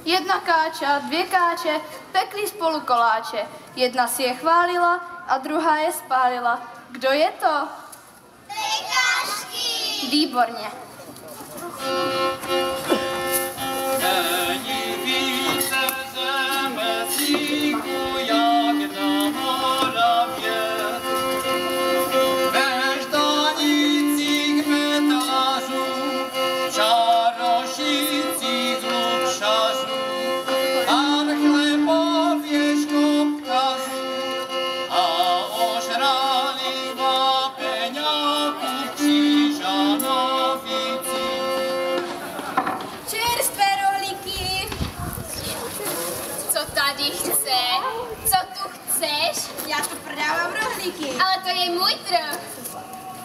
Jedna káča, dvě káče, pekli spolu koláče. Jedna si je chválila a druhá je spálila. Kdo je to? Pekařky! Výborně. Není více řemeslníků, jak na Moravě. Ve Ždanicích metlařů, Čarošicích lukšařů, Archlepově škopkařů a ožralých vápeňáků v Křižanovicích. Čerstvé rohlíky! Co tady chce? Co tu chceš? Já tu prodávám rohlíky. Ale to je můj trh.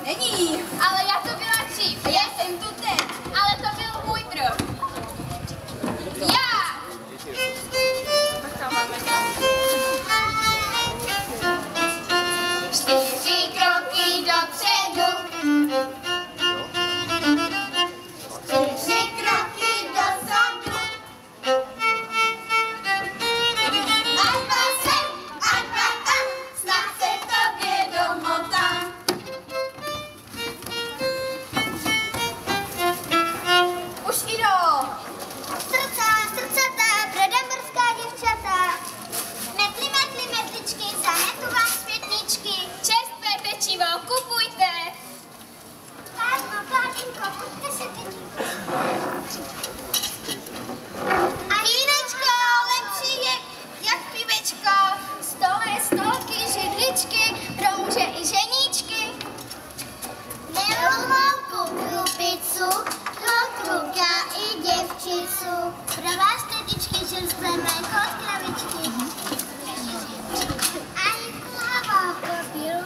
Není. Ale já to byla dřív. Já jsem tu teď. Ale to byl můj trh. Já! Čtyři kroky dopředu. Čtyři kroky dozadu. Ať sem, ať tam, snad se tobě domotám. Už jdou. Srdcata, predamorská děvčata. Metli, metličky, zanetu vám světničky. Čerstvé pečivo, kupujte. Plátinko, pojďte se teď. A vínečko, lepší je jak pivečko. Stole, stolky, židličky, pro muže i ženíčky. Milou kupuju pizzu, pro kluka i děvčicu. Pro vás tetičky, čerstvé mléko od kravičky. A hlava popíru,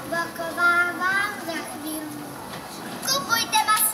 boková vám za chvíli. Kupujte maso.